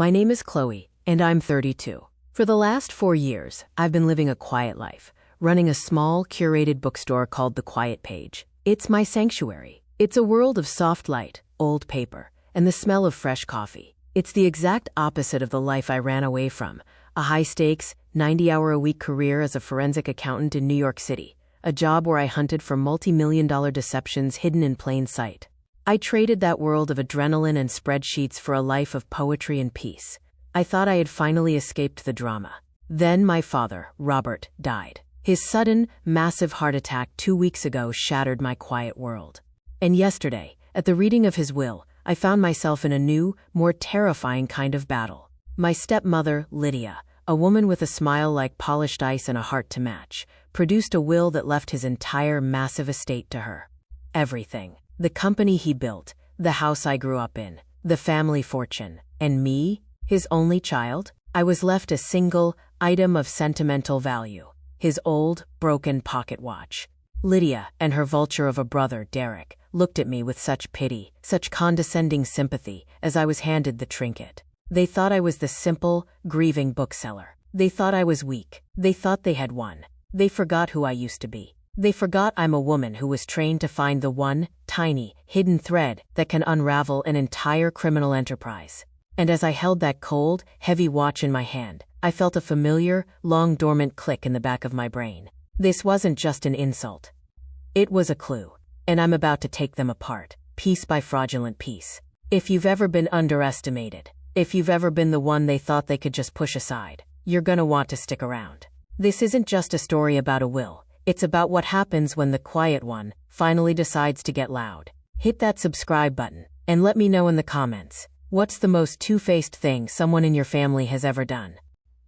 My name is Chloe, and I'm 32. For the last 4 years, I've been living a quiet life, running a small, curated bookstore called The Quiet Page. It's my sanctuary. It's a world of soft light, old paper, and the smell of fresh coffee. It's the exact opposite of the life I ran away from, a high-stakes, 90-hour-a-week career as a forensic accountant in New York City, a job where I hunted for multi-million-dollar deceptions hidden in plain sight. I traded that world of adrenaline and spreadsheets for a life of poetry and peace. I thought I had finally escaped the drama. Then my father, Robert, died. His sudden, massive heart attack 2 weeks ago shattered my quiet world. And yesterday, at the reading of his will, I found myself in a new, more terrifying kind of battle. My stepmother, Lydia, a woman with a smile like polished ice and a heart to match, produced a will that left his entire massive estate to her. Everything. The company he built, the house I grew up in, the family fortune, and me, his only child, I was left a single item of sentimental value, his old, broken pocket watch. Lydia and her vulture of a brother, Derek, looked at me with such pity, such condescending sympathy, as I was handed the trinket. They thought I was the simple, grieving bookseller. They thought I was weak. They thought they had won. They forgot who I used to be. They forgot I'm a woman who was trained to find the one, tiny, hidden thread that can unravel an entire criminal enterprise. And as I held that cold, heavy watch in my hand, I felt a familiar, long-dormant click in the back of my brain. This wasn't just an insult. It was a clue. And I'm about to take them apart, piece by fraudulent piece. If you've ever been underestimated, if you've ever been the one they thought they could just push aside, you're gonna want to stick around. This isn't just a story about a will. It's about what happens when the quiet one finally decides to get loud. Hit that subscribe button and let me know in the comments, what's the most two-faced thing someone in your family has ever done?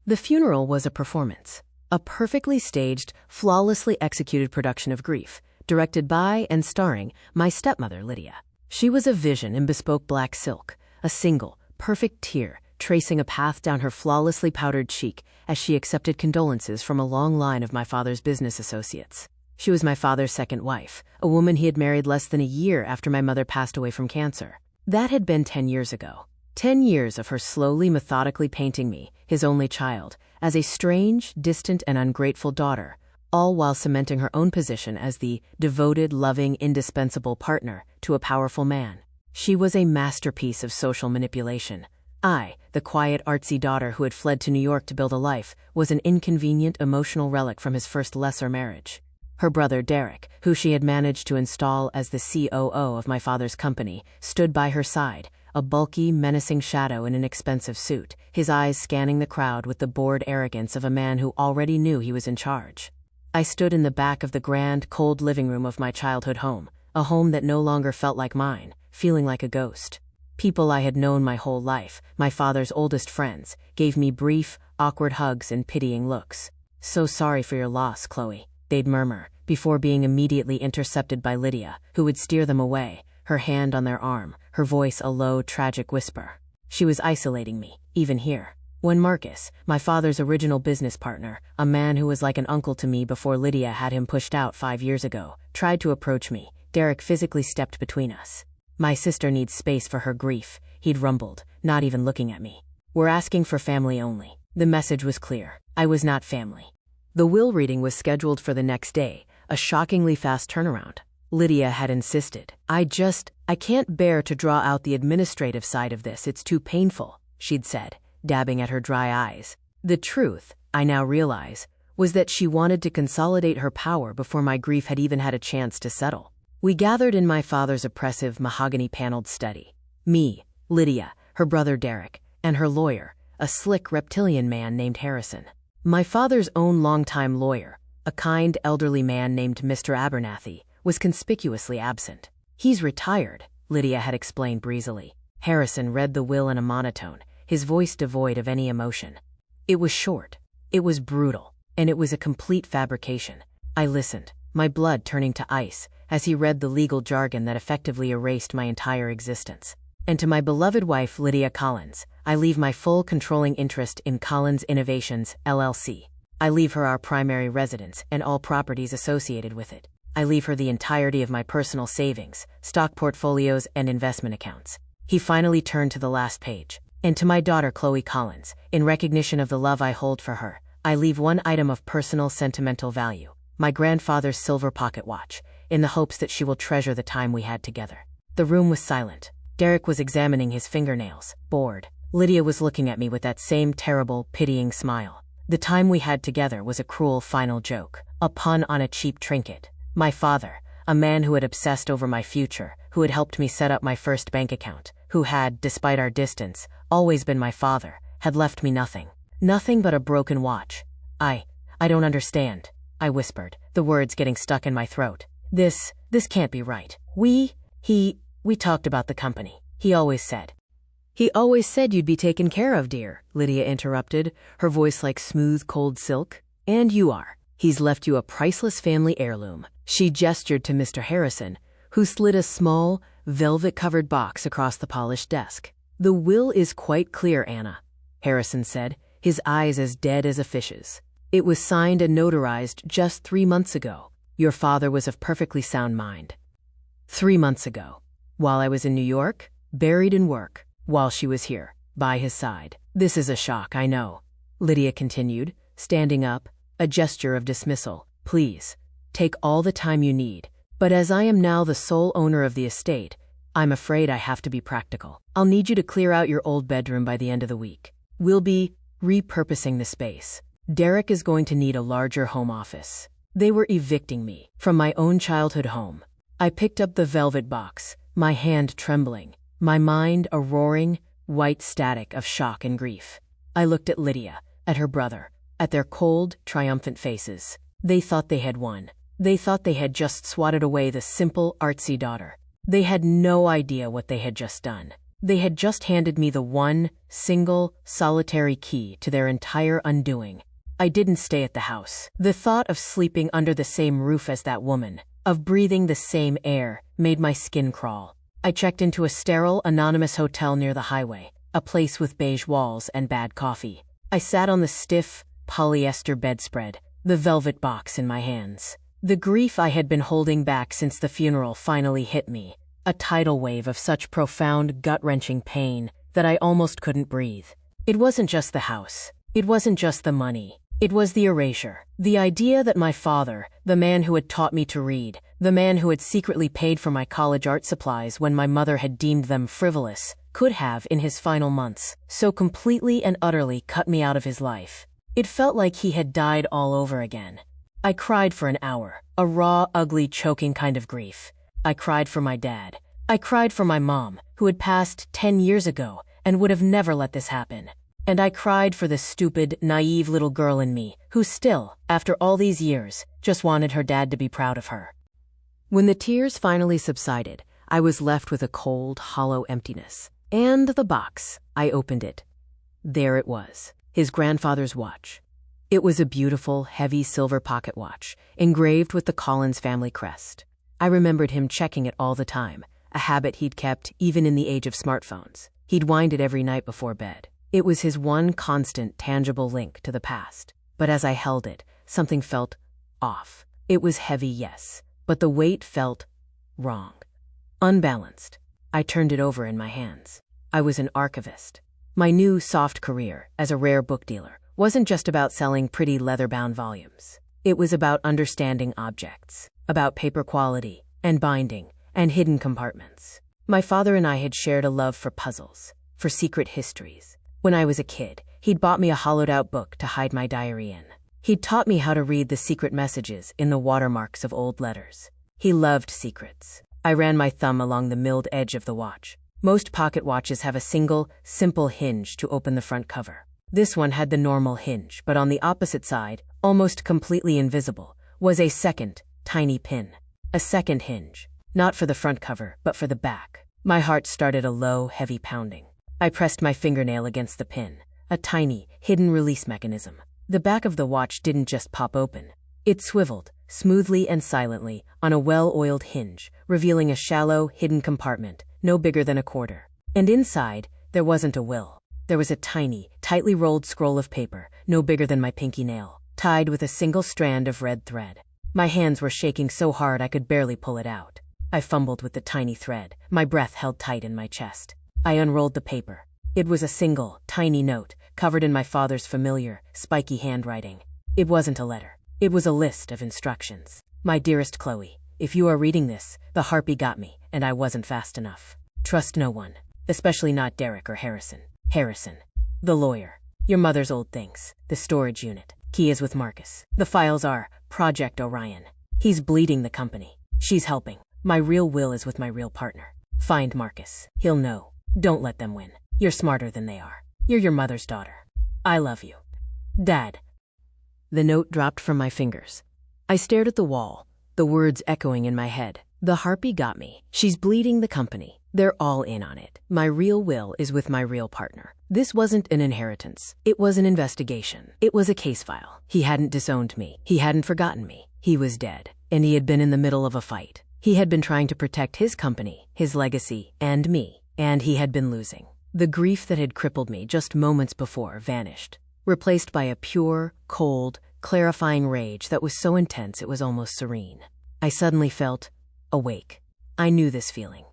The funeral was a performance. A perfectly staged, flawlessly executed production of grief, directed by and starring my stepmother, Lydia. She was a vision in bespoke black silk, a single, perfect tear tracing a path down her flawlessly powdered cheek as she accepted condolences from a long line of my father's business associates. She was my father's second wife, a woman he had married less than a year after my mother passed away from cancer. That had been 10 years ago. 10 years of her slowly, methodically painting me, his only child, as a strange, distant, and ungrateful daughter, all while cementing her own position as the devoted, loving, indispensable partner to a powerful man. She was a masterpiece of social manipulation. I, the quiet, artsy daughter who had fled to New York to build a life, was an inconvenient, emotional relic from his first lesser marriage. Her brother, Derek, who she had managed to install as the COO of my father's company, stood by her side, a bulky, menacing shadow in an expensive suit, his eyes scanning the crowd with the bored arrogance of a man who already knew he was in charge. I stood in the back of the grand, cold living room of my childhood home, a home that no longer felt like mine, feeling like a ghost. People I had known my whole life, my father's oldest friends, gave me brief, awkward hugs and pitying looks. "So sorry for your loss, Chloe," they'd murmur, before being immediately intercepted by Lydia, who would steer them away, her hand on their arm, her voice a low, tragic whisper. She was isolating me, even here. When Marcus, my father's original business partner, a man who was like an uncle to me before Lydia had him pushed out 5 years ago, tried to approach me, Derek physically stepped between us. "My sister needs space for her grief," he'd rumbled, not even looking at me. "We're asking for family only." The message was clear. I was not family. The will reading was scheduled for the next day, a shockingly fast turnaround. Lydia had insisted. I can't bear to draw out the administrative side of this, it's too painful," she'd said, dabbing at her dry eyes. The truth, I now realize, was that she wanted to consolidate her power before my grief had even had a chance to settle. We gathered in my father's oppressive, mahogany-paneled study. Me, Lydia, her brother Derek, and her lawyer, a slick reptilian man named Harrison. My father's own longtime lawyer, a kind, elderly man named Mr. Abernathy, was conspicuously absent. "He's retired," Lydia had explained breezily. Harrison read the will in a monotone, his voice devoid of any emotion. It was short, it was brutal, and it was a complete fabrication. I listened, my blood turning to ice, as he read the legal jargon that effectively erased my entire existence. "And to my beloved wife, Lydia Collins, I leave my full controlling interest in Collins Innovations, LLC. I leave her our primary residence and all properties associated with it. I leave her the entirety of my personal savings, stock portfolios, and investment accounts." He finally turned to the last page. And to my daughter Chloe Collins, in recognition of the love I hold for her, I leave one item of personal sentimental value, my grandfather's silver pocket watch, in the hopes that she will treasure the time we had together. The room was silent. Derek was examining his fingernails, bored. Lydia was looking at me with that same terrible, pitying smile. The time we had together was a cruel final joke, a pun on a cheap trinket. My father, a man who had obsessed over my future, who had helped me set up my first bank account, who had, despite our distance, always been my father, had left me nothing. Nothing but a broken watch. I don't understand, I whispered, the words getting stuck in my throat. This can't be right. We talked about the company. He always said you'd be taken care of, dear, Lydia interrupted, her voice like smooth, cold silk. And you are. He's left you a priceless family heirloom. She gestured to Mr. Harrison, who slid a small, velvet-covered box across the polished desk. The will is quite clear, Anna, Harrison said, his eyes as dead as a fish's. It was signed and notarized just 3 months ago. Your father was of perfectly sound mind. 3 months ago, while I was in New York, buried in work, while she was here, by his side. This is a shock, I know, Lydia continued, standing up, a gesture of dismissal. Please, take all the time you need. But as I am now the sole owner of the estate, I'm afraid I have to be practical. I'll need you to clear out your old bedroom by the end of the week. We'll be repurposing the space. Derek is going to need a larger home office. They were evicting me from my own childhood home. I picked up the velvet box, my hand trembling, my mind a roaring, white static of shock and grief. I looked at Lydia, at her brother, at their cold, triumphant faces. They thought they had won. They thought they had just swatted away the simple, artsy daughter. They had no idea what they had just done. They had just handed me the one, single, solitary key to their entire undoing. I didn't stay at the house. The thought of sleeping under the same roof as that woman, of breathing the same air, made my skin crawl. I checked into a sterile, anonymous hotel near the highway, a place with beige walls and bad coffee. I sat on the stiff, polyester bedspread, the velvet box in my hands. The grief I had been holding back since the funeral finally hit me, a tidal wave of such profound, gut-wrenching pain that I almost couldn't breathe. It wasn't just the house. It wasn't just the money. It was the erasure. The idea that my father, the man who had taught me to read, the man who had secretly paid for my college art supplies when my mother had deemed them frivolous, could have, in his final months, so completely and utterly cut me out of his life. It felt like he had died all over again. I cried for an hour, a raw, ugly, choking kind of grief. I cried for my dad. I cried for my mom, who had passed 10 years ago and would have never let this happen. And I cried for the stupid, naive little girl in me, who still, after all these years, just wanted her dad to be proud of her. When the tears finally subsided, I was left with a cold, hollow emptiness. And the box. I opened it. There it was, his grandfather's watch. It was a beautiful, heavy silver pocket watch, engraved with the Collins family crest. I remembered him checking it all the time, a habit he'd kept even in the age of smartphones. He'd wind it every night before bed. It was his one constant, tangible link to the past. But as I held it, something felt off. It was heavy, yes, but the weight felt wrong. Unbalanced. I turned it over in my hands. I was an archivist. My new, soft career as a rare book dealer wasn't just about selling pretty leather-bound volumes. It was about understanding objects, about paper quality, and binding, and hidden compartments. My father and I had shared a love for puzzles, for secret histories. When I was a kid, he'd bought me a hollowed-out book to hide my diary in. He'd taught me how to read the secret messages in the watermarks of old letters. He loved secrets. I ran my thumb along the milled edge of the watch. Most pocket watches have a single, simple hinge to open the front cover. This one had the normal hinge, but on the opposite side, almost completely invisible, was a second, tiny pin. A second hinge. Not for the front cover, but for the back. My heart started a low, heavy pounding. I pressed my fingernail against the pin, a tiny, hidden release mechanism. The back of the watch didn't just pop open. It swiveled, smoothly and silently, on a well-oiled hinge, revealing a shallow, hidden compartment, no bigger than a quarter. And inside, there wasn't a will. There was a tiny, tightly rolled scroll of paper, no bigger than my pinky nail, tied with a single strand of red thread. My hands were shaking so hard I could barely pull it out. I fumbled with the tiny thread, my breath held tight in my chest. I unrolled the paper. It was a single, tiny note, covered in my father's familiar, spiky handwriting. It wasn't a letter. It was a list of instructions. My dearest Chloe, if you are reading this, the harpy got me, and I wasn't fast enough. Trust no one, especially not Derek or Harrison. Harrison, the lawyer. Your mother's old things. The storage unit. Key is with Marcus. The files are Project Orion. He's bleeding the company. She's helping. My real will is with my real partner. Find Marcus. He'll know. Don't let them win. You're smarter than they are. You're your mother's daughter. I love you. Dad. The note dropped from my fingers. I stared at the wall, the words echoing in my head. The harpy got me. She's bleeding the company. They're all in on it. My real will is with my real partner. This wasn't an inheritance. It was an investigation. It was a case file. He hadn't disowned me. He hadn't forgotten me. He was dead, and he had been in the middle of a fight. He had been trying to protect his company, his legacy, and me, and he had been losing. The grief that had crippled me just moments before vanished, replaced by a pure, cold, clarifying rage that was so intense it was almost serene. I suddenly felt awake. I knew this feeling.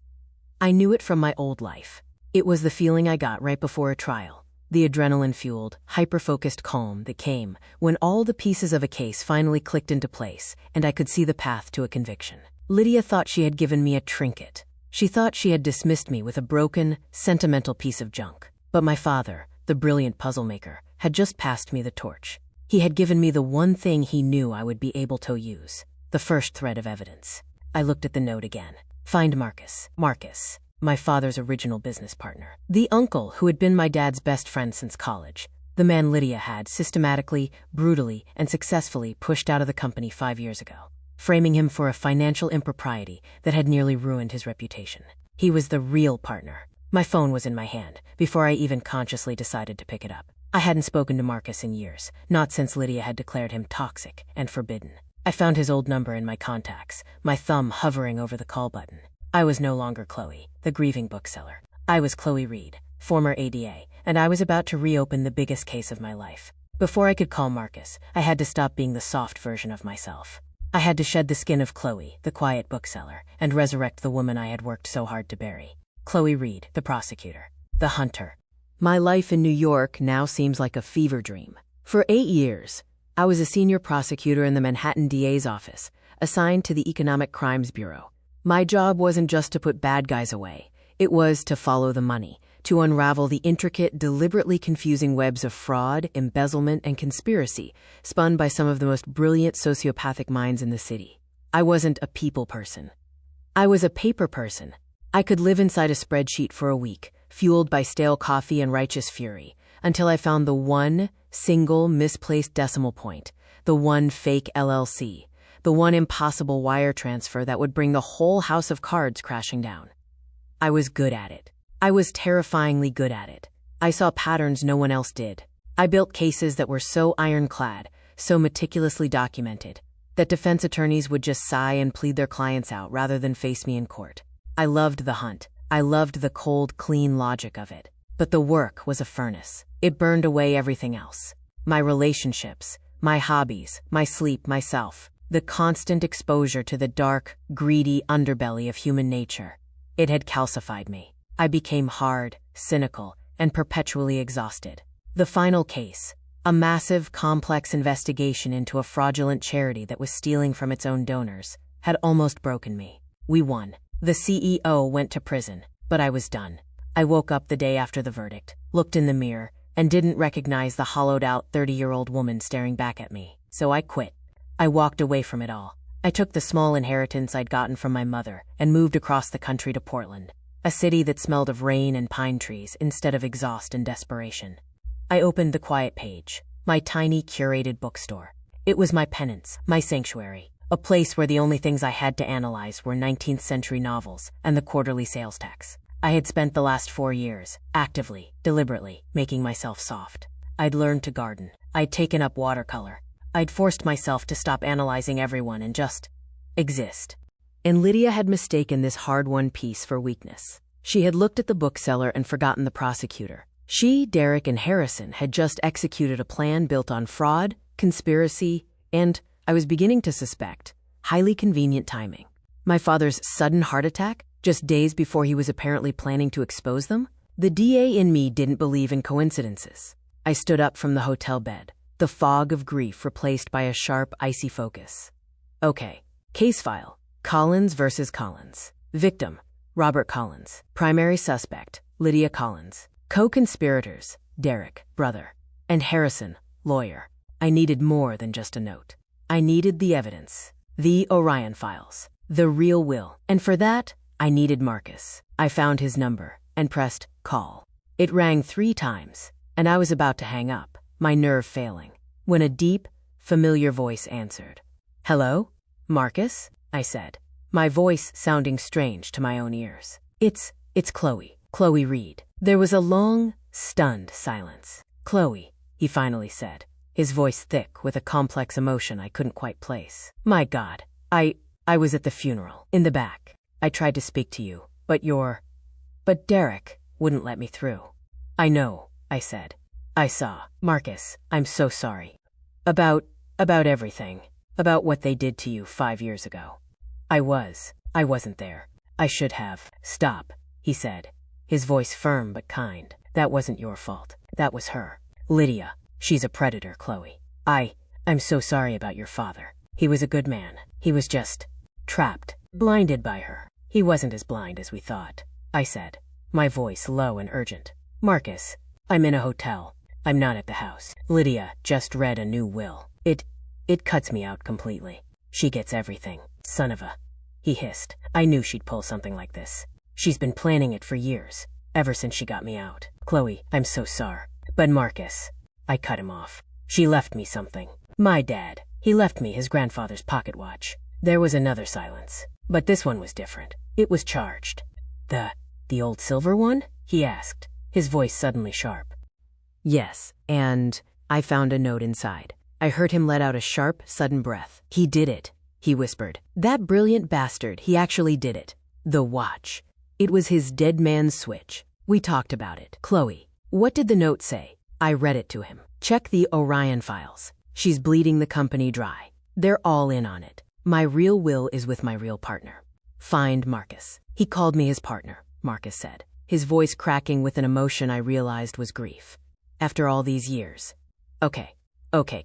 I knew it from my old life. It was the feeling I got right before a trial, the adrenaline-fueled, hyper-focused calm that came when all the pieces of a case finally clicked into place and I could see the path to a conviction. Lydia thought she had given me a trinket. She thought she had dismissed me with a broken, sentimental piece of junk. But my father, the brilliant puzzle maker, had just passed me the torch. He had given me the one thing he knew I would be able to use, the first thread of evidence. I looked at the note again. Find Marcus. Marcus, my father's original business partner. The uncle who had been my dad's best friend since college. The man Lydia had systematically, brutally, and successfully pushed out of the company 5 years ago, framing him for a financial impropriety that had nearly ruined his reputation. He was the real partner. My phone was in my hand before I even consciously decided to pick it up. I hadn't spoken to Marcus in years, not since Lydia had declared him toxic and forbidden. I found his old number in my contacts, my thumb hovering over the call button. I was no longer Chloe, the grieving bookseller. I was Chloe Reed, former ADA, and I was about to reopen the biggest case of my life. Before I could call Marcus, I had to stop being the soft version of myself. I had to shed the skin of Chloe, the quiet bookseller, and resurrect the woman I had worked so hard to bury. Chloe Reed, the prosecutor, the hunter. My life in New York now seems like a fever dream. For 8 years, I was a senior prosecutor in the Manhattan DA's office, assigned to the Economic Crimes Bureau. My job wasn't just to put bad guys away. It was to follow the money, to unravel the intricate, deliberately confusing webs of fraud, embezzlement, and conspiracy spun by some of the most brilliant sociopathic minds in the city. I wasn't a people person. I was a paper person. I could live inside a spreadsheet for a week, fueled by stale coffee and righteous fury, until I found the one single misplaced decimal point, the one fake LLC, the one impossible wire transfer that would bring the whole house of cards crashing down. I was good at it. I was terrifyingly good at it. I saw patterns no one else did. I built cases that were so ironclad, so meticulously documented, that defense attorneys would just sigh and plead their clients out rather than face me in court. I loved the hunt. I loved the cold, clean logic of it. But the work was a furnace. It burned away everything else. My relationships, my hobbies, my sleep, myself. The constant exposure to the dark, greedy underbelly of human nature. It had calcified me. I became hard, cynical, and perpetually exhausted. The final case, a massive, complex investigation into a fraudulent charity that was stealing from its own donors, had almost broken me. We won. The CEO went to prison, but I was done. I woke up the day after the verdict, looked in the mirror, and didn't recognize the hollowed-out 30-year-old woman staring back at me, so I quit. I walked away from it all. I took the small inheritance I'd gotten from my mother and moved across the country to Portland, a city that smelled of rain and pine trees instead of exhaust and desperation. I opened the Quiet Page, my tiny curated bookstore. It was my penance, my sanctuary, a place where the only things I had to analyze were 19th century novels and the quarterly sales tax. I had spent the last 4 years, actively, deliberately, making myself soft. I'd learned to garden. I'd taken up watercolor. I'd forced myself to stop analyzing everyone and just exist. And Lydia had mistaken this hard-won peace for weakness. She had looked at the bookseller and forgotten the prosecutor. She, Derek, and Harrison had just executed a plan built on fraud, conspiracy, and, I was beginning to suspect, highly convenient timing. My father's sudden heart attack, just days before he was apparently planning to expose them? The DA in me didn't believe in coincidences. I stood up from the hotel bed, the fog of grief replaced by a sharp, icy focus. Okay, case file. Collins versus Collins. Victim, Robert Collins. Primary suspect, Lydia Collins. Co-conspirators, Derek, brother, and Harrison, lawyer. I needed more than just a note. I needed the evidence. The Orion files. The real will. And for that, I needed Marcus. I found his number and pressed call. It rang 3 times, and I was about to hang up, my nerve failing, when a deep, familiar voice answered. Hello? Marcus? I said, my voice sounding strange to my own ears. It's Chloe. Chloe Reed. There was a long, stunned silence. Chloe, he finally said, his voice thick with a complex emotion I couldn't quite place. My God, I was at the funeral, in the back. I tried to speak to you, but Derek wouldn't let me through. I know, I said. I saw. Marcus, I'm so sorry. About everything. About what they did to you 5 years ago. I wasn't there. I should have. Stop, he said, his voice firm but kind. That wasn't your fault. That was her. Lydia. She's a predator, Chloe. I'm so sorry about your father. He was a good man. He was just trapped, blinded by her. He wasn't as blind as we thought, I said, my voice low and urgent. Marcus, I'm in a hotel. I'm not at the house. Lydia just read a new will. It cuts me out completely. She gets everything. Son of a... He hissed. I knew she'd pull something like this. She's been planning it for years, ever since she got me out. Chloe, I'm so sorry. But Marcus... I cut him off. She left me something. My dad. He left me his grandfather's pocket watch. There was another silence. But this one was different. It was charged. The old silver one? He asked, his voice suddenly sharp. Yes, and I found a note inside. I heard him let out a sharp, sudden breath. He did it, he whispered. That brilliant bastard, he actually did it. The watch. It was his dead man's switch. We talked about it. Chloe, what did the note say? I read it to him. Check the Orion files. She's bleeding the company dry. They're all in on it. My real will is with my real partner. Find Marcus. He called me his partner, Marcus said, his voice cracking with an emotion I realized was grief. After all these years. Okay,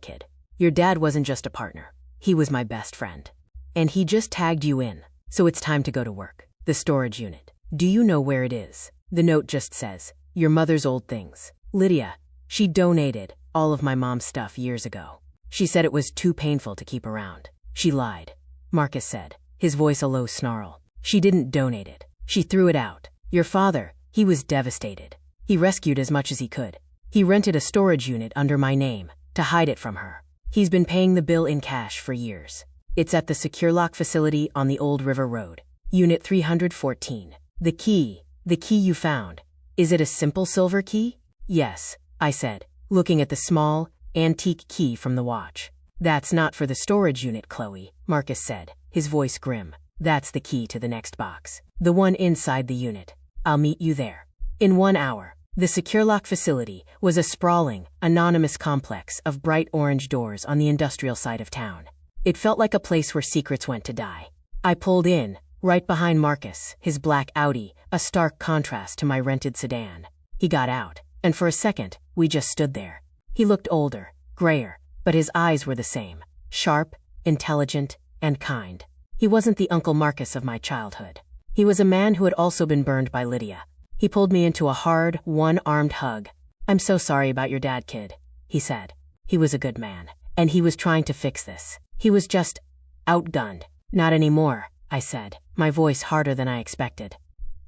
kid. Your dad wasn't just a partner. He was my best friend. And he just tagged you in, so it's time to go to work. The storage unit. Do you know where it is? The note just says, your mother's old things. Lydia, she donated all of my mom's stuff years ago. She said it was too painful to keep around. She lied, Marcus said, his voice a low snarl. She didn't donate it. She threw it out. Your father, he was devastated. He rescued as much as he could. He rented a storage unit under my name to hide it from her. He's been paying the bill in cash for years. It's at the secure lock facility on the Old River Road, Unit 314. The key you found. Is it a simple silver key? Yes, I said, looking at the small, antique key from the watch. That's not for the storage unit, Chloe, Marcus said, his voice grim. That's the key to the next box. The one inside the unit. I'll meet you there. In 1 hour. The secure lock facility was a sprawling, anonymous complex of bright orange doors on the industrial side of town. It felt like a place where secrets went to die. I pulled in, right behind Marcus, his black Audi, a stark contrast to my rented sedan. He got out, and for a second, we just stood there. He looked older, grayer, but his eyes were the same. Sharp, intelligent, and kind. He wasn't the Uncle Marcus of my childhood. He was a man who had also been burned by Lydia. He pulled me into a hard, one-armed hug. I'm so sorry about your dad, kid, he said. He was a good man, and he was trying to fix this. He was just outgunned. Not anymore, I said, my voice harder than I expected.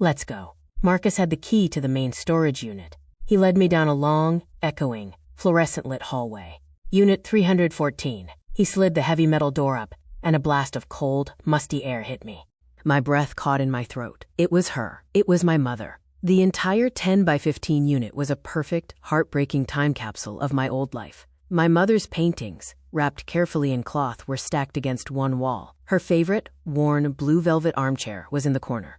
Let's go. Marcus had the key to the main storage unit. He led me down a long, echoing, fluorescent-lit hallway. Unit 314. He slid the heavy metal door up, and a blast of cold, musty air hit me. My breath caught in my throat. It was her. It was my mother. The entire 10 by 15 unit was a perfect, heartbreaking time capsule of my old life. My mother's paintings, wrapped carefully in cloth, were stacked against one wall. Her favorite, worn, blue velvet armchair was in the corner.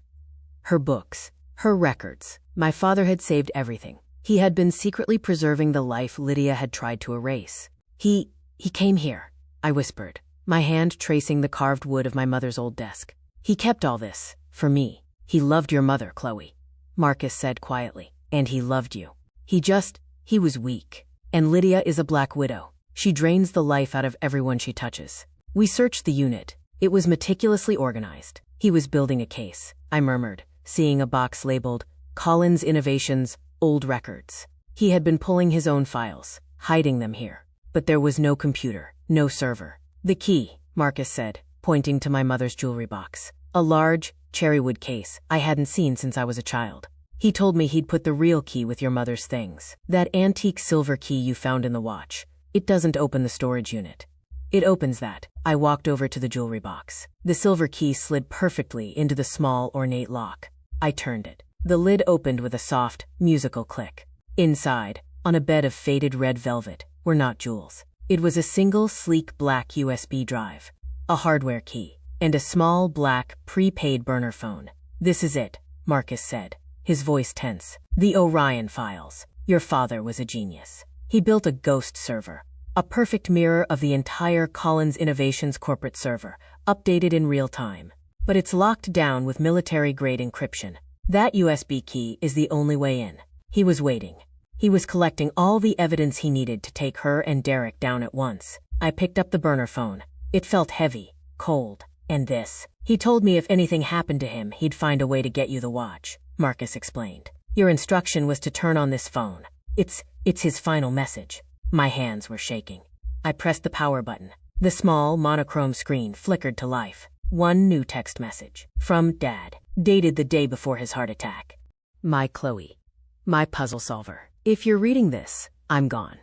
Her books, her records. My father had saved everything. He had been secretly preserving the life Lydia had tried to erase. He came here, I whispered, my hand tracing the carved wood of my mother's old desk. He kept all this, for me. He loved your mother, Chloe, Marcus said quietly. And he loved you. He was weak. And Lydia is a black widow. She drains the life out of everyone she touches. We searched the unit. It was meticulously organized. He was building a case, I murmured, seeing a box labeled, Collins Innovations, Old Records. He had been pulling his own files, hiding them here. But there was no computer, no server. The key, Marcus said, pointing to my mother's jewelry box. A large, cherrywood case I hadn't seen since I was a child. He told me he'd put the real key with your mother's things. That antique silver key you found in the watch. It doesn't open the storage unit. It opens that. I walked over to the jewelry box. The silver key slid perfectly into the small, ornate lock. I turned it. The lid opened with a soft, musical click. Inside, on a bed of faded red velvet, were not jewels. It was a single, sleek black USB drive, a hardware key, and a small, black, prepaid burner phone. This is it, Marcus said, his voice tense. The Orion files. Your father was a genius. He built a ghost server, a perfect mirror of the entire Collins Innovations corporate server, updated in real time. But it's locked down with military-grade encryption. That USB key is the only way in. He was waiting. He was collecting all the evidence he needed to take her and Derek down at once. I picked up the burner phone. It felt heavy, cold, and this. He told me if anything happened to him, he'd find a way to get you the watch, Marcus explained. Your instruction was to turn on this phone. It's his final message. My hands were shaking. I pressed the power button. The small, monochrome screen flickered to life. One new text message. From Dad. Dated the day before his heart attack. My Chloe. My puzzle solver. If you're reading this, I'm gone.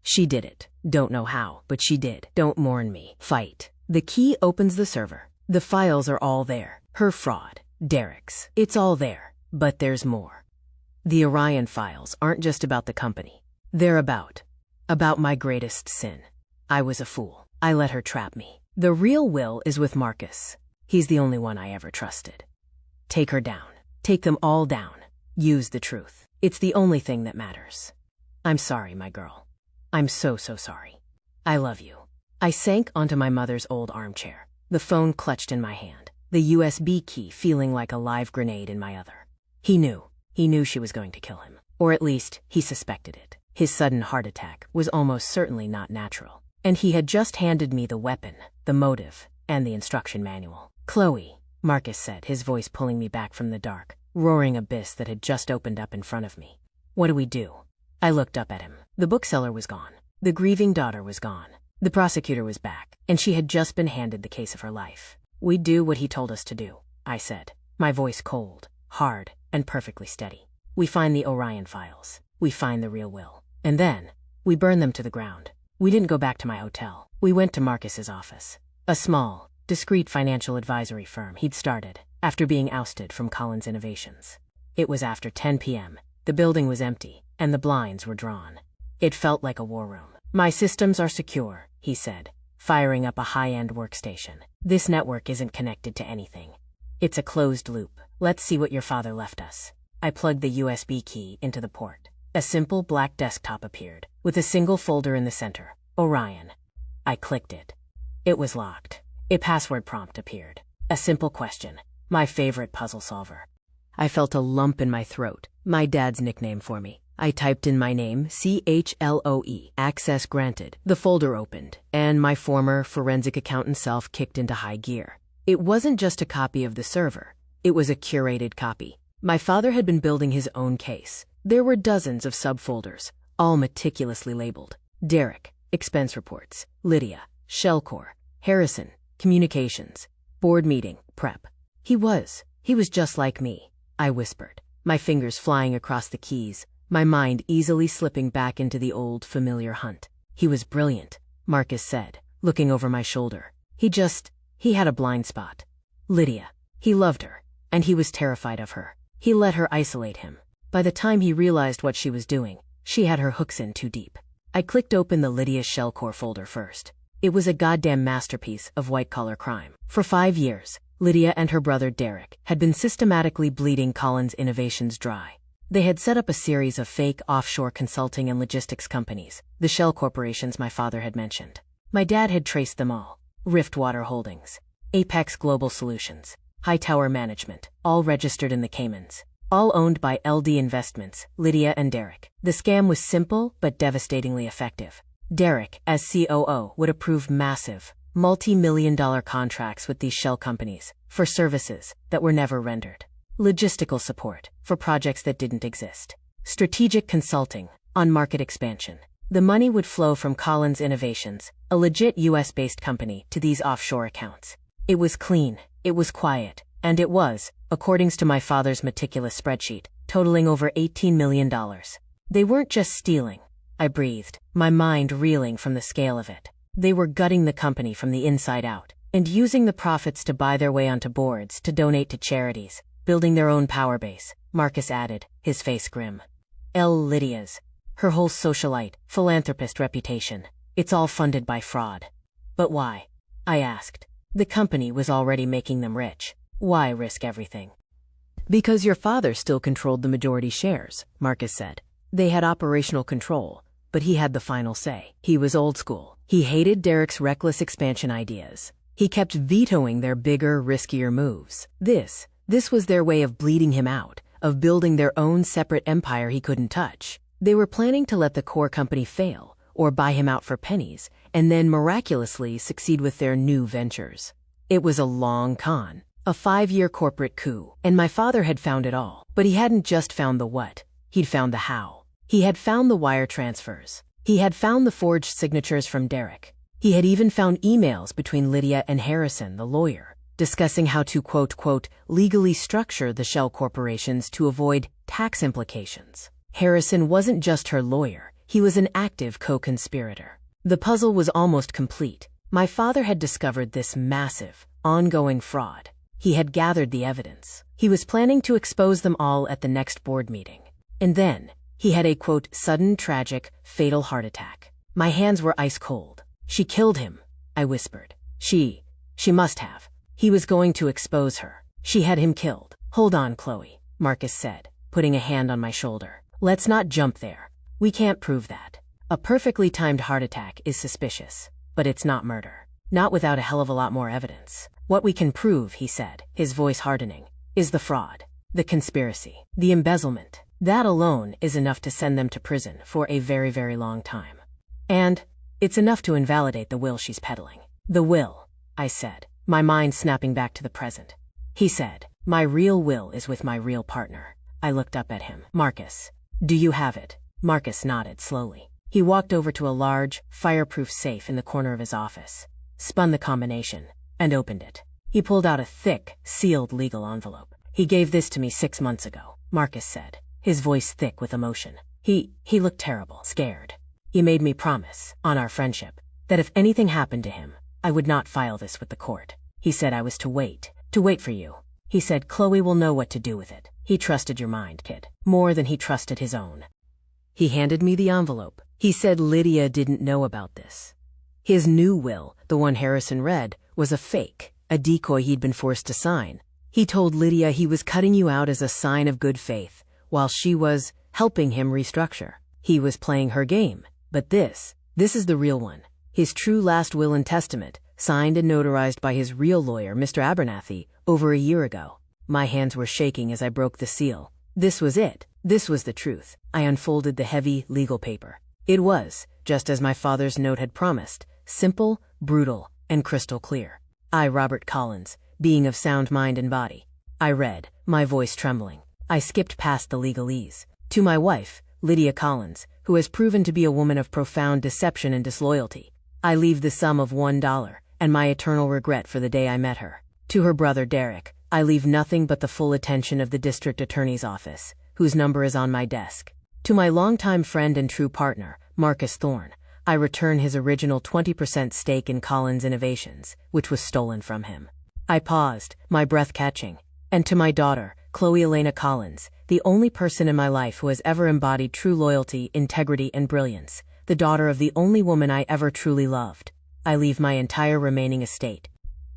She did it. Don't know how, but she did. Don't mourn me. Fight. The key opens the server. The files are all there. Her fraud. Derek's. It's all there. But there's more. The Orion files aren't just about the company. They're about my greatest sin. I was a fool. I let her trap me. The real will is with Marcus. He's the only one I ever trusted. Take her down. Take them all down. Use the truth. It's the only thing that matters. I'm sorry, my girl. I'm so sorry. I love you. I sank onto my mother's old armchair, the phone clutched in my hand, the USB key feeling like a live grenade in my other. He knew she was going to kill him. Or at least, he suspected it. His sudden heart attack was almost certainly not natural. And he had just handed me the weapon, the motive, and the instruction manual. Chloe, Marcus said, his voice pulling me back from the dark, roaring abyss that had just opened up in front of me. What do we do? I looked up at him. The bookseller was gone. The grieving daughter was gone. The prosecutor was back, and she had just been handed the case of her life. We do what he told us to do, I said, my voice cold, hard, and perfectly steady. We find the Orion files. We find the real will. And then, we burn them to the ground. We didn't go back to my hotel. We went to Marcus's office. A small, discreet financial advisory firm he'd started after being ousted from Collins Innovations. It was after 10 p.m. The building was empty, and the blinds were drawn. It felt like a war room. My systems are secure, he said, firing up a high-end workstation. This network isn't connected to anything. It's a closed loop. Let's see what your father left us. I plugged the USB key into the port. A simple black desktop appeared, with a single folder in the center, Orion. I clicked it. It was locked. A password prompt appeared. A simple question. My favorite puzzle solver. I felt a lump in my throat, my dad's nickname for me. I typed in my name, CHLOE, access granted. The folder opened, and my former forensic accountant self kicked into high gear. It wasn't just a copy of the server. It was a curated copy. My father had been building his own case. There were dozens of subfolders, all meticulously labeled. Derek, expense reports. Lydia, Shellcore. Harrison, communications. Board meeting, prep. He was just like me, I whispered, my fingers flying across the keys, my mind easily slipping back into the old, familiar hunt. He was brilliant, Marcus said, looking over my shoulder. He had a blind spot. Lydia. He loved her, and he was terrified of her. He let her isolate him. By the time he realized what she was doing, she had her hooks in too deep. I clicked open the Lydia Shellcore folder first. It was a goddamn masterpiece of white-collar crime. For 5 years, Lydia and her brother Derek had been systematically bleeding Collins Innovations dry. They had set up a series of fake offshore consulting and logistics companies, the shell corporations my father had mentioned. My dad had traced them all. Riftwater Holdings, Apex Global Solutions, Hightower Management, all registered in the Caymans. all owned by LD Investments, Lydia and Derek. The scam was simple but devastatingly effective. Derek, as COO, would approve massive, multi-million-dollar contracts with these shell companies for services that were never rendered. Logistical support for projects that didn't exist. Strategic consulting on market expansion. The money would flow from Collins Innovations, a legit US-based company, to these offshore accounts. It was clean, it was quiet, and it was, according to my father's meticulous spreadsheet, totaling over $18 million. They weren't just stealing, I breathed, my mind reeling from the scale of it. They were gutting the company from the inside out, and using the profits to buy their way onto boards, to donate to charities, building their own power base, Marcus added, his face grim. Lydia's. Her whole socialite, philanthropist reputation. It's all funded by fraud. But why? I asked. The company was already making them rich. Why risk everything? Because your father still controlled the majority shares, Marcus said. They had operational control, but he had the final say. He was old school. He hated Derek's reckless expansion ideas. He kept vetoing their bigger, riskier moves. This was their way of bleeding him out, of building their own separate empire he couldn't touch. They were planning to let the core company fail, or buy him out for pennies, and then miraculously succeed with their new ventures. It was a long con, a 5-year corporate coup, and my father had found it all. But he hadn't just found the what, he'd found the how. He had found the wire transfers. He had found the forged signatures from Derek. He had even found emails between Lydia and Harrison, the lawyer, discussing how to, quote, legally structure the shell corporations to avoid tax implications. Harrison wasn't just her lawyer, he was an active co-conspirator. The puzzle was almost complete. My father had discovered this massive, ongoing fraud. He had gathered the evidence. He was planning to expose them all at the next board meeting. And then, he had a, quote, sudden, tragic, fatal heart attack. My hands were ice cold. She killed him, I whispered. She must have. He was going to expose her. She had him killed. Hold on, Chloe, Marcus said, putting a hand on my shoulder. Let's not jump there. We can't prove that. A perfectly timed heart attack is suspicious, but it's not murder. Not without a hell of a lot more evidence. What we can prove, he said, his voice hardening, is the fraud, the conspiracy, the embezzlement. That alone is enough to send them to prison for a very, very long time. And it's enough to invalidate the will she's peddling. The will, I said, my mind snapping back to the present. He said, my real will is with my real partner. I looked up at him. Marcus. Do you have it? Marcus nodded slowly. He walked over to a large, fireproof safe in the corner of his office, spun the combination, and opened it. He pulled out a thick, sealed legal envelope. He gave this to me 6 months ago, Marcus said, his voice thick with emotion. He looked terrible, scared. He made me promise, on our friendship, that if anything happened to him, I would not file this with the court. He said I was to wait for you. He said Chloe will know what to do with it. He trusted your mind, kid, more than he trusted his own. He handed me the envelope. He said Lydia didn't know about this. His new will, the one Harrison read, was a fake, a decoy he'd been forced to sign. He told Lydia he was cutting you out as a sign of good faith, while she was helping him restructure. He was playing her game. But this is the real one. His true last will and testament, signed and notarized by his real lawyer, Mr. Abernathy, over a year ago. My hands were shaking as I broke the seal. This was it. This was the truth. I unfolded the heavy, legal paper. It was, just as my father's note had promised, simple, brutal, and crystal clear. I, Robert Collins, being of sound mind and body. I read, my voice trembling. I skipped past the legalese. To my wife, Lydia Collins, who has proven to be a woman of profound deception and disloyalty, I leave the sum of $1 and my eternal regret for the day I met her. To her brother Derek, I leave nothing but the full attention of the district attorney's office, whose number is on my desk. To my longtime friend and true partner, Marcus Thorne, I return his original 20% stake in Collins Innovations, which was stolen from him. I paused, my breath catching. And to my daughter, Chloe Elena Collins, the only person in my life who has ever embodied true loyalty, integrity, and brilliance, the daughter of the only woman I ever truly loved, I leave my entire remaining estate.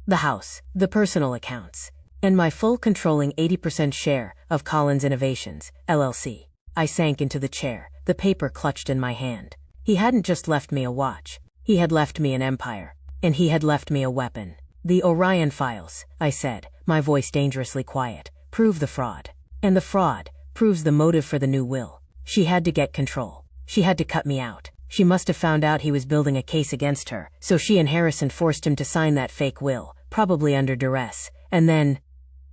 The house, the personal accounts, and my full controlling 80% share of Collins Innovations, LLC. I sank into the chair, the paper clutched in my hand. He hadn't just left me a watch. He had left me an empire. And he had left me a weapon. The Orion files, I said, my voice dangerously quiet, prove the fraud. And the fraud proves the motive for the new will. She had to get control. She had to cut me out. She must have found out he was building a case against her, so she and Harrison forced him to sign that fake will, probably under duress, and then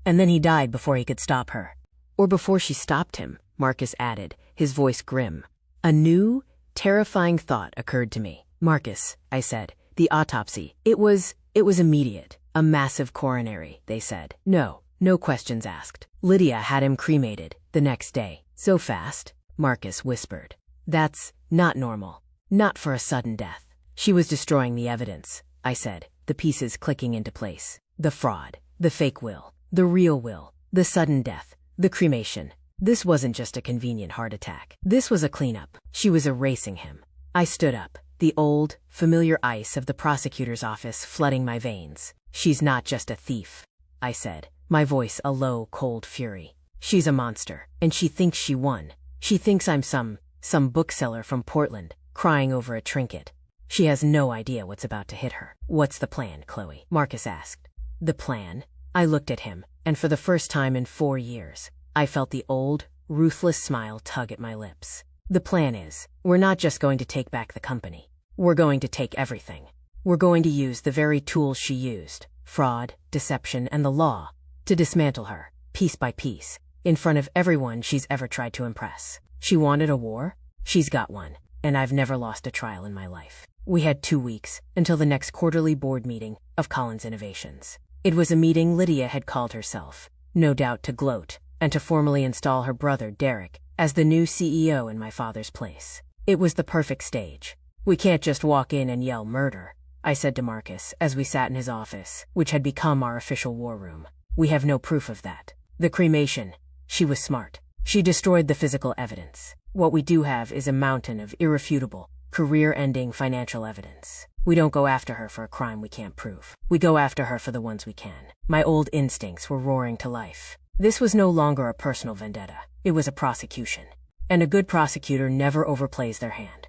he died before he could stop her. Or before she stopped him, Marcus added, his voice grim. A new, terrifying thought occurred to me. Marcus, I said, the autopsy, it was immediate. A massive coronary, they said. No questions asked. Lydia had him cremated the next day. So fast, Marcus whispered. That's not normal. Not for a sudden death. She was destroying the evidence, I said, the pieces clicking into place. The fraud, the fake will, the real will, the sudden death, the cremation. This wasn't just a convenient heart attack. This was a cleanup. She was erasing him. I stood up, the old, familiar ice of the prosecutor's office flooding my veins. She's not just a thief, I said, my voice a low, cold fury. She's a monster, and she thinks she won. She thinks I'm some bookseller from Portland, crying over a trinket. She has no idea what's about to hit her. What's the plan, Chloe? Marcus asked. The plan? I looked at him, and for the first time in 4 years, I felt the old, ruthless smile tug at my lips. The plan is, we're not just going to take back the company. We're going to take everything. We're going to use the very tools she used, fraud, deception, and the law, to dismantle her, piece by piece, in front of everyone she's ever tried to impress. She wanted a war? She's got one, and I've never lost a trial in my life. We had 2 weeks until the next quarterly board meeting of Collins Innovations. It was a meeting Lydia had called herself, no doubt to gloat and to formally install her brother, Derek, as the new CEO in my father's place. It was the perfect stage. We can't just walk in and yell murder, I said to Marcus as we sat in his office, which had become our official war room. We have no proof of that. The cremation, she was smart. She destroyed the physical evidence. What we do have is a mountain of irrefutable, career-ending financial evidence. We don't go after her for a crime we can't prove. We go after her for the ones we can. My old instincts were roaring to life. This was no longer a personal vendetta. It was a prosecution. And a good prosecutor never overplays their hand.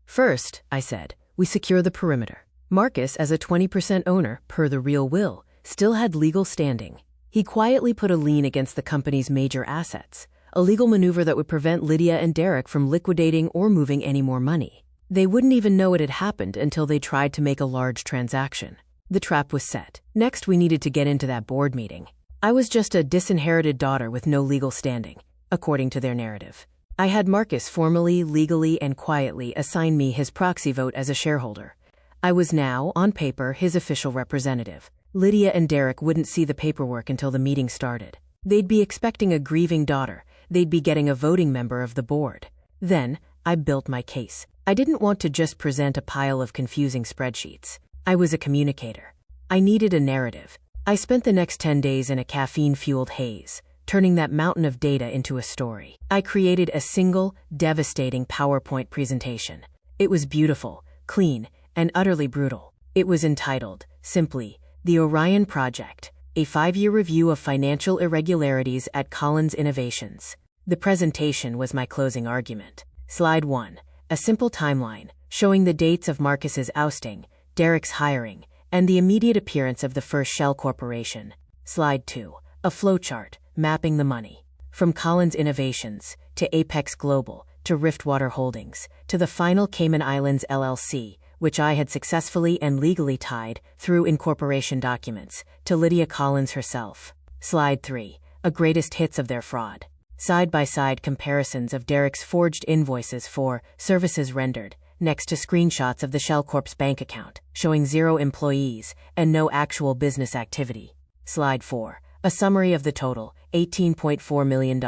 First, I said, we secure the perimeter. Marcus, as a 20% owner, per the real will, still had legal standing. He quietly put a lien against the company's major assets, a legal maneuver that would prevent Lydia and Derek from liquidating or moving any more money. They wouldn't even know it had happened until they tried to make a large transaction. The trap was set. Next, we needed to get into that board meeting. I was just a disinherited daughter with no legal standing, according to their narrative. I had Marcus formally, legally, and quietly assign me his proxy vote as a shareholder. I was now, on paper, his official representative. Lydia and Derek wouldn't see the paperwork until the meeting started. They'd be expecting a grieving daughter. They'd be getting a voting member of the board. Then, I built my case. I didn't want to just present a pile of confusing spreadsheets. I was a communicator. I needed a narrative. I spent the next 10 days in a caffeine-fueled haze, turning that mountain of data into a story. I created a single, devastating PowerPoint presentation. It was beautiful, clean, and utterly brutal. It was entitled, simply, The Orion Project, a 5-year review of financial irregularities at Collins Innovations. The presentation was my closing argument. Slide 1, a simple timeline, showing the dates of Marcus's ousting, Derek's hiring, and the immediate appearance of the first shell corporation. Slide 2, a flowchart, mapping the money. From Collins Innovations, to Apex Global, to Riftwater Holdings, to the final Cayman Islands LLC, which I had successfully and legally tied through incorporation documents, to Lydia Collins herself. Slide 3, a greatest hits of their fraud. Side-by-side comparisons of Derek's forged invoices for services rendered, next to screenshots of the Shell Corp's bank account, showing 0 employees and no actual business activity. Slide 4, a summary of the total, $18.4 million.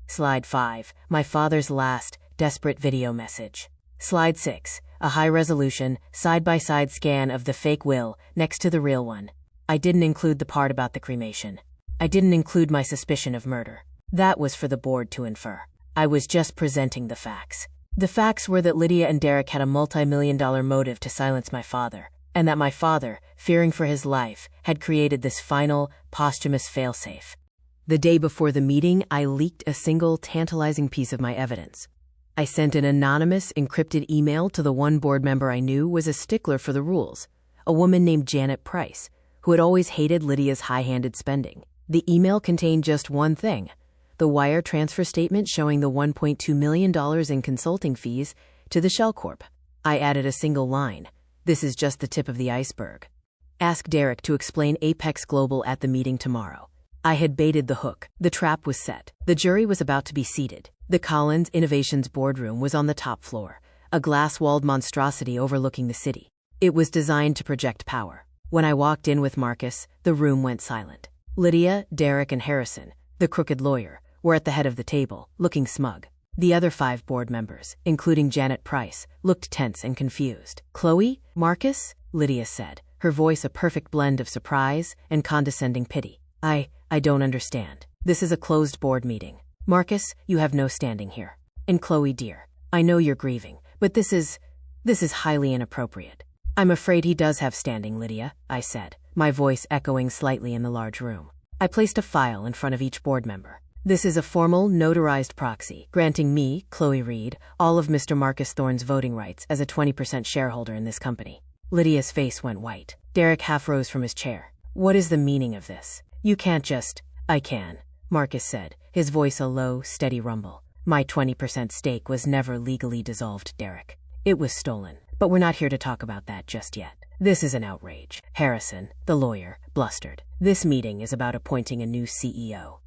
Slide 5, my father's last, desperate video message. Slide 6, a high-resolution, side-by-side scan of the fake will next to the real one. I didn't include the part about the cremation. I didn't include my suspicion of murder. That was for the board to infer. I was just presenting the facts. The facts were that Lydia and Derek had a multi-million-dollar motive to silence my father, and that my father, fearing for his life, had created this final, posthumous failsafe. The day before the meeting, I leaked a single, tantalizing piece of my evidence. I sent an anonymous, encrypted email to the one board member I knew was a stickler for the rules, a woman named Janet Price, who had always hated Lydia's high-handed spending. The email contained just one thing: the wire transfer statement showing the $1.2 million in consulting fees to the Shell Corp. I added a single line. This is just the tip of the iceberg. Ask Derek to explain Apex Global at the meeting tomorrow. I had baited the hook. The trap was set. The jury was about to be seated. The Collins Innovations boardroom was on the top floor, a glass-walled monstrosity overlooking the city. It was designed to project power. When I walked in with Marcus, the room went silent. Lydia, Derek, and Harrison, the crooked lawyer, were at the head of the table, looking smug. The other 5 board members, including Janet Price, looked tense and confused. Chloe? Marcus? Lydia said, her voice a perfect blend of surprise and condescending pity. I don't understand. This is a closed board meeting. Marcus, you have no standing here. And Chloe, dear, I know you're grieving, but this is highly inappropriate. I'm afraid he does have standing, Lydia, I said, my voice echoing slightly in the large room. I placed a file in front of each board member. This is a formal, notarized proxy, granting me, Chloe Reed, all of Mr. Marcus Thorne's voting rights as a 20% shareholder in this company. Lydia's face went white. Derek half rose from his chair. What is the meaning of this? You can't just... I can, Marcus said, his voice a low, steady rumble. My 20% stake was never legally dissolved, Derek. It was stolen, but we're not here to talk about that just yet. This is an outrage. Harrison, the lawyer, blustered. This meeting is about appointing a new CEO.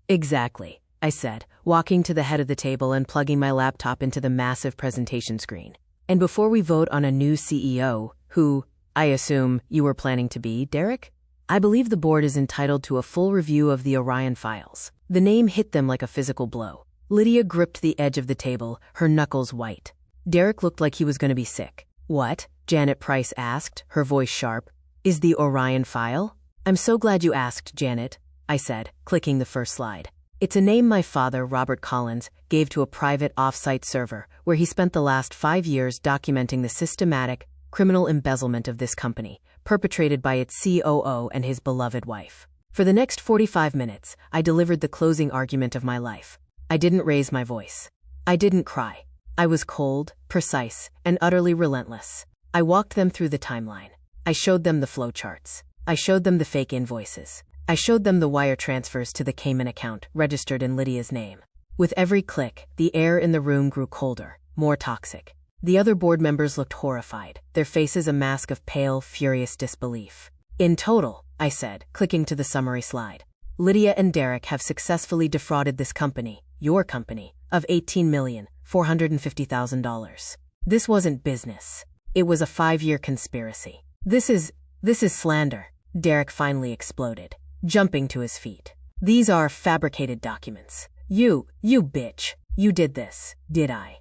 Exactly, I said, walking to the head of the table and plugging my laptop into the massive presentation screen. And before we vote on a new CEO, who, I assume, you were planning to be, Derek? I believe the board is entitled to a full review of the Orion files. The name hit them like a physical blow. Lydia gripped the edge of the table, her knuckles white. Derek looked like he was going to be sick. What? Janet Price asked, her voice sharp. Is the Orion file? I'm so glad you asked, Janet, I said, clicking the first slide. It's a name my father, Robert Collins, gave to a private off-site server where he spent the last 5 years documenting the systematic, criminal embezzlement of this company, perpetrated by its COO and his beloved wife. For the next 45 minutes, I delivered the closing argument of my life. I didn't raise my voice. I didn't cry. I was cold, precise, and utterly relentless. I walked them through the timeline. I showed them the flowcharts. I showed them the fake invoices. I showed them the wire transfers to the Cayman account registered in Lydia's name. With every click, the air in the room grew colder, more toxic. The other board members looked horrified, their faces a mask of pale, furious disbelief. In total, I said, clicking to the summary slide, Lydia and Derek have successfully defrauded this company, your company, of $18,450,000. This wasn't business. It was a 5-year conspiracy. This is slander. Derek finally exploded, jumping to his feet. These are fabricated documents. You bitch. You did this, did I?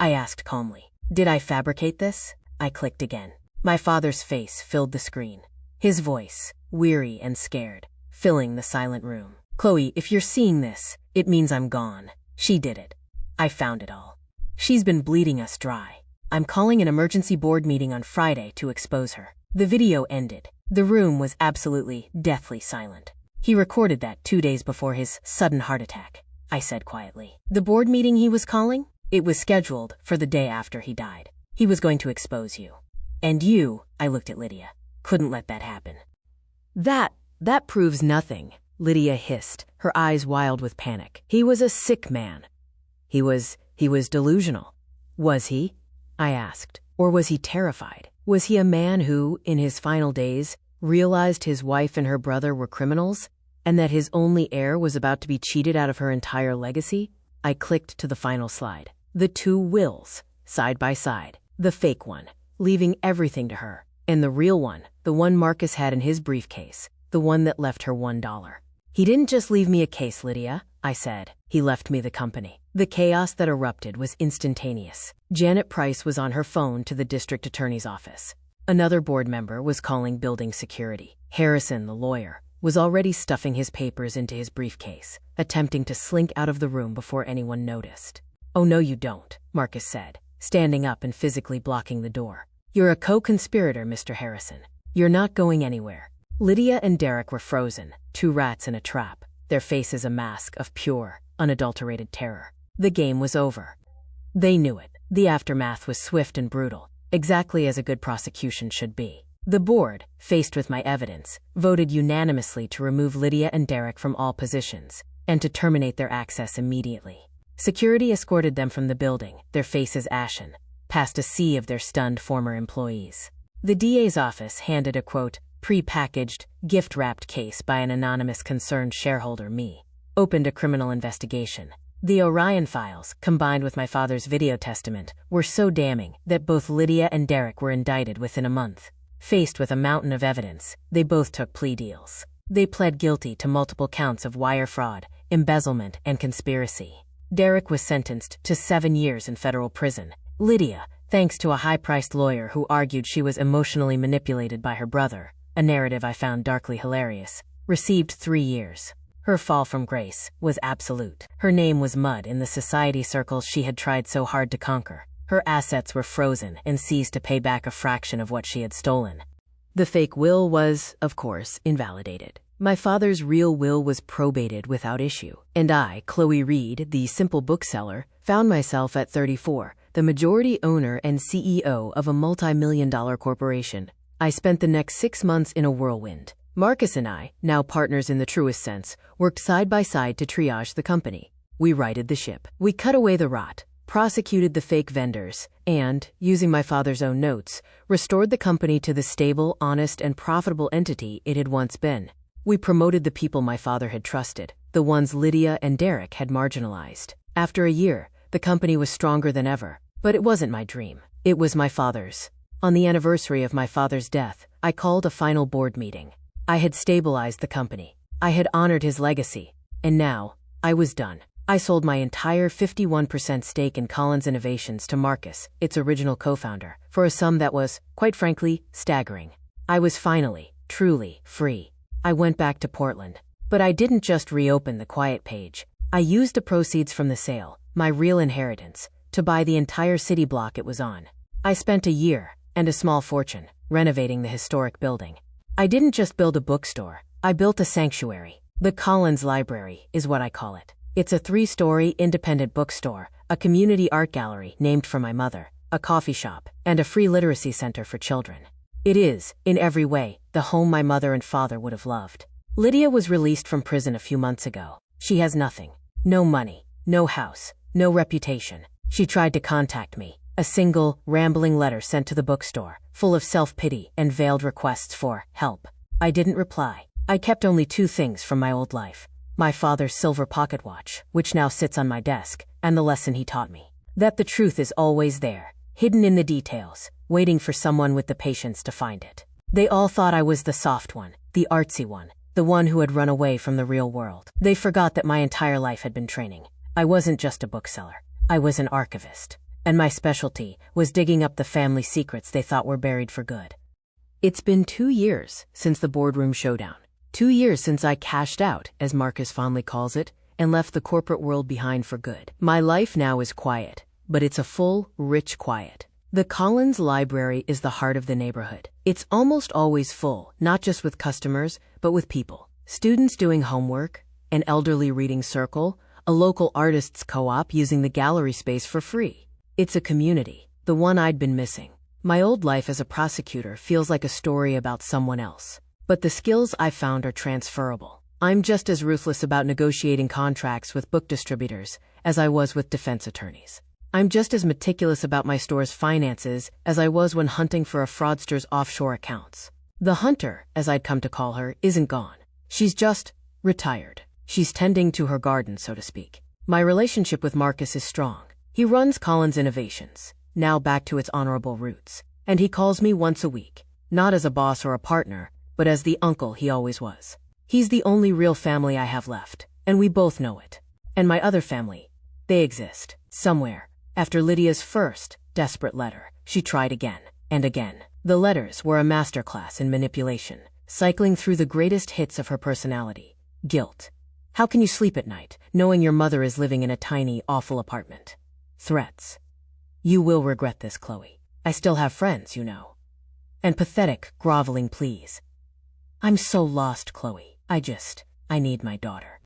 I asked calmly. Did I fabricate this? I clicked again. My father's face filled the screen. His voice, weary and scared, filling the silent room. Chloe, if you're seeing this, it means I'm gone. She did it. I found it all. She's been bleeding us dry. I'm calling an emergency board meeting on Friday to expose her. The video ended. The room was absolutely, deathly silent. He recorded that 2 days before his sudden heart attack, I said quietly. The board meeting he was calling? It was scheduled for the day after he died. He was going to expose you. And you, I looked at Lydia, couldn't let that happen. That proves nothing, Lydia hissed, her eyes wild with panic. He was a sick man. He was delusional. Was he? I asked. Or was he terrified? Was he a man who, in his final days, realized his wife and her brother were criminals, and that his only heir was about to be cheated out of her entire legacy? I clicked to the final slide. The 2 wills, side by side. The fake one, leaving everything to her, and the real one, the one Marcus had in his briefcase, the one that left her $1. He didn't just leave me a case, Lydia, I said. He left me the company. The chaos that erupted was instantaneous. Janet Price was on her phone to the district attorney's office. Another board member was calling building security. Harrison, the lawyer, was already stuffing his papers into his briefcase, attempting to slink out of the room before anyone noticed. Oh, no, you don't, Marcus said, standing up and physically blocking the door. You're a co-conspirator, Mr. Harrison. You're not going anywhere. Lydia and Derek were frozen, 2 rats in a trap, their faces a mask of pure, unadulterated terror. The game was over. They knew it. The aftermath was swift and brutal, exactly as a good prosecution should be. The board, faced with my evidence, voted unanimously to remove Lydia and Derek from all positions, and to terminate their access immediately. Security escorted them from the building, their faces ashen, past a sea of their stunned former employees. The DA's office handed a, quote, pre-packaged, gift-wrapped case by an anonymous concerned shareholder, me, opened a criminal investigation. The Orion files, combined with my father's video testament, were so damning that both Lydia and Derek were indicted within a month. Faced with a mountain of evidence, they both took plea deals. They pled guilty to multiple counts of wire fraud, embezzlement, and conspiracy. Derek was sentenced to 7 years in federal prison. Lydia, thanks to a high-priced lawyer who argued she was emotionally manipulated by her brother, a narrative I found darkly hilarious, received 3 years. Her fall from grace was absolute. Her name was mud in the society circles she had tried so hard to conquer. Her assets were frozen and seized to pay back a fraction of what she had stolen. The fake will was, of course, invalidated. My father's real will was probated without issue. And I, Chloe Reed, the simple bookseller, found myself at 34, the majority owner and CEO of a multi-million-dollar corporation. I spent the next 6 months in a whirlwind. Marcus and I, now partners in the truest sense, worked side by side to triage the company. We righted the ship. We cut away the rot, prosecuted the fake vendors, and, using my father's own notes, restored the company to the stable, honest, and profitable entity it had once been. We promoted the people my father had trusted, the ones Lydia and Derek had marginalized. After a year, the company was stronger than ever. But it wasn't my dream. It was my father's. On the anniversary of my father's death, I called a final board meeting. I had stabilized the company. I had honored his legacy. And now, I was done. I sold my entire 51% stake in Collins Innovations to Marcus, its original co-founder, for a sum that was, quite frankly, staggering. I was finally, truly, free. I went back to Portland. But I didn't just reopen the quiet page. I used the proceeds from the sale, my real inheritance, to buy the entire city block it was on. I spent a year, and a small fortune, renovating the historic building. I didn't just build a bookstore, I built a sanctuary. The Collins Library is what I call it. It's a 3-story independent bookstore, a community art gallery named for my mother, a coffee shop, and a free literacy center for children. It is, in every way, the home my mother and father would have loved. Lydia was released from prison a few months ago. She has nothing. No money, no house, no reputation. She tried to contact me. A single, rambling letter sent to the bookstore, full of self-pity and veiled requests for help. I didn't reply. I kept only 2 things from my old life. My father's silver pocket watch, which now sits on my desk, and the lesson he taught me. That the truth is always there, hidden in the details, waiting for someone with the patience to find it. They all thought I was the soft one, the artsy one, the one who had run away from the real world. They forgot that my entire life had been training. I wasn't just a bookseller. I was an archivist. And my specialty was digging up the family secrets they thought were buried for good. It's been 2 years since the boardroom showdown. 2 years since I cashed out, as Marcus fondly calls it, and left the corporate world behind for good. My life now is quiet, but it's a full, rich quiet. The Collins Library is the heart of the neighborhood. It's almost always full, not just with customers, but with people. Students doing homework, an elderly reading circle, a local artists co-op using the gallery space for free. It's a community, the one I'd been missing. My old life as a prosecutor feels like a story about someone else. But the skills I've found are transferable. I'm just as ruthless about negotiating contracts with book distributors as I was with defense attorneys. I'm just as meticulous about my store's finances as I was when hunting for a fraudster's offshore accounts. The hunter, as I'd come to call her, isn't gone. She's just retired. She's tending to her garden, so to speak. My relationship with Marcus is strong. He runs Collins Innovations, now back to its honorable roots. And he calls me once a week, not as a boss or a partner, but as the uncle he always was. He's the only real family I have left, and we both know it. And my other family, they exist, somewhere. After Lydia's first, desperate letter, she tried again, and again. The letters were a masterclass in manipulation, cycling through the greatest hits of her personality. Guilt. How can you sleep at night, knowing your mother is living in a tiny, awful apartment? Threats. You will regret this, Chloe. I still have friends, you know. And pathetic, groveling pleas. I'm so lost, Chloe. I need my daughter.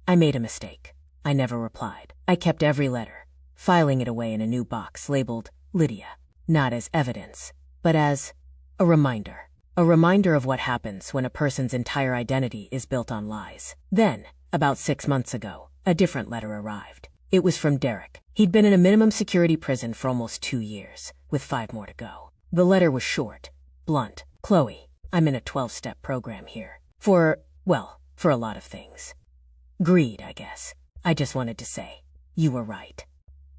I made a mistake. I never replied. I kept every letter, filing it away in a new box labeled Lydia, not as evidence, but as a reminder. A reminder of what happens when a person's entire identity is built on lies. Then, About 6 months ago, a different letter arrived. It was from Derek. He'd been in a minimum security prison for almost 2 years, with 5 more to go. The letter was short, blunt. Chloe, I'm in a 12-step program here. For a lot of things. Greed, I guess. I just wanted to say, you were right.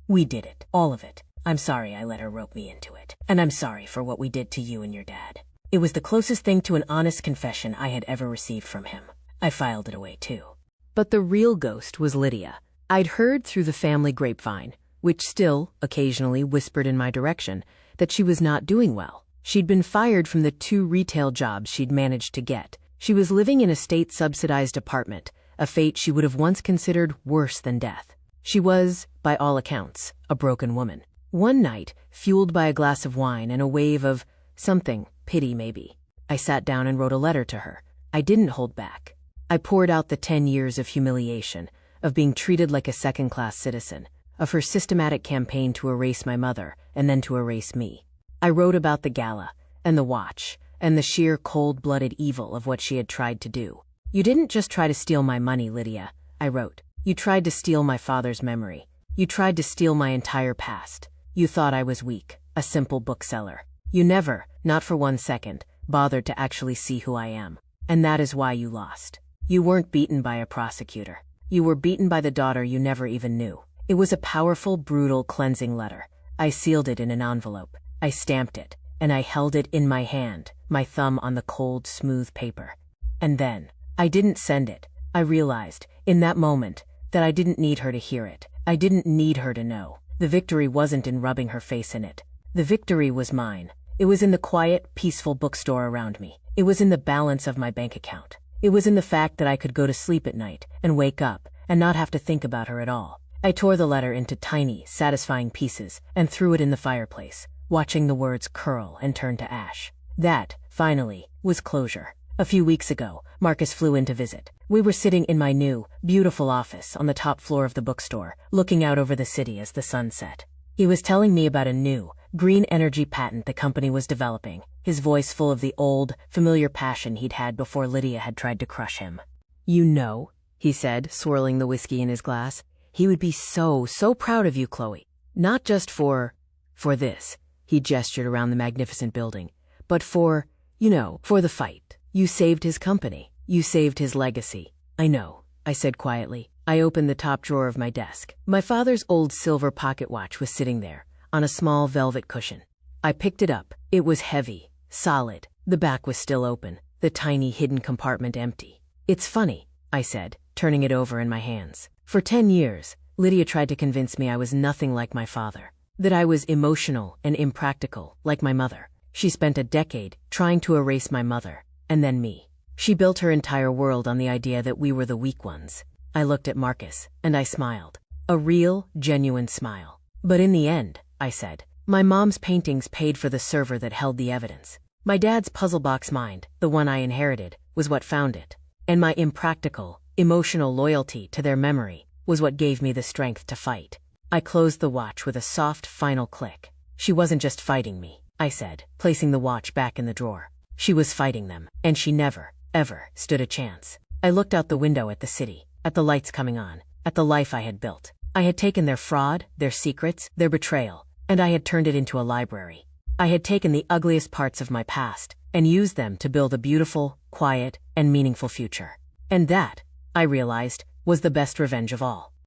We did it. All of it. I'm sorry I let her rope me into it. And I'm sorry for what we did to you and your dad. It was the closest thing to an honest confession I had ever received from him. I filed it away too. But the real ghost was Lydia. I'd heard through the family grapevine, which still occasionally whispered in my direction, that she was not doing well. She'd been fired from the 2 retail jobs she'd managed to get. She was living in a state-subsidized apartment, a fate she would have once considered worse than death. She was, by all accounts, a broken woman. One night, fueled by a glass of wine and a wave of something, pity maybe, I sat down and wrote a letter to her. I didn't hold back. I poured out the 10 years of humiliation, of being treated like a second-class citizen, of her systematic campaign to erase my mother and then to erase me. I wrote about the gala, and the watch, and the sheer cold-blooded evil of what she had tried to do. You didn't just try to steal my money, Lydia, I wrote. You tried to steal my father's memory. You tried to steal my entire past. You thought I was weak, a simple bookseller. You never, not for 1 second, bothered to actually see who I am. And that is why you lost. You weren't beaten by a prosecutor. You were beaten by the daughter you never even knew. It was a powerful, brutal, cleansing letter. I sealed it in an envelope. I stamped it, and I held it in my hand, my thumb on the cold, smooth paper. And then, I didn't send it. I realized, in that moment, that I didn't need her to hear it. I didn't need her to know. The victory wasn't in rubbing her face in it. The victory was mine. It was in the quiet, peaceful bookstore around me. It was in the balance of my bank account. It was in the fact that I could go to sleep at night and wake up and not have to think about her at all. I tore the letter into tiny, satisfying pieces and threw it in the fireplace, watching the words curl and turn to ash. That, finally, was closure. A few weeks ago, Marcus flew in to visit. We were sitting in my new, beautiful office on the top floor of the bookstore, looking out over the city as the sun set. He was telling me about a new, green energy patent the company was developing, his voice full of the old, familiar passion he'd had before Lydia had tried to crush him. You know, he said, swirling the whiskey in his glass, he would be so proud of you, Chloe. Not just for this, he gestured around the magnificent building, but for the fight. You saved his company. You saved his legacy. I know, I said quietly. I opened the top drawer of my desk. My father's old silver pocket watch was sitting there, on a small velvet cushion. I picked it up. It was heavy, solid. The back was still open, the tiny hidden compartment empty. It's funny, I said, turning it over in my hands. For 10 years, Lydia tried to convince me I was nothing like my father, that I was emotional and impractical, like my mother. She spent a decade trying to erase my mother, and then me. She built her entire world on the idea that we were the weak ones. I looked at Marcus, and I smiled. A real, genuine smile. But in the end, I said, my mom's paintings paid for the server that held the evidence. My dad's puzzle box mind, the one I inherited, was what found it. And my impractical, emotional loyalty to their memory was what gave me the strength to fight. I closed the watch with a soft, final click. She wasn't just fighting me, I said, placing the watch back in the drawer. She was fighting them, and she never, ever stood a chance. I looked out the window at the city, at the lights coming on, at the life I had built. I had taken their fraud, their secrets, their betrayal, and I had turned it into a library. I had taken the ugliest parts of my past and used them to build a beautiful, quiet, and meaningful future. And that, I realized, was the best revenge of all.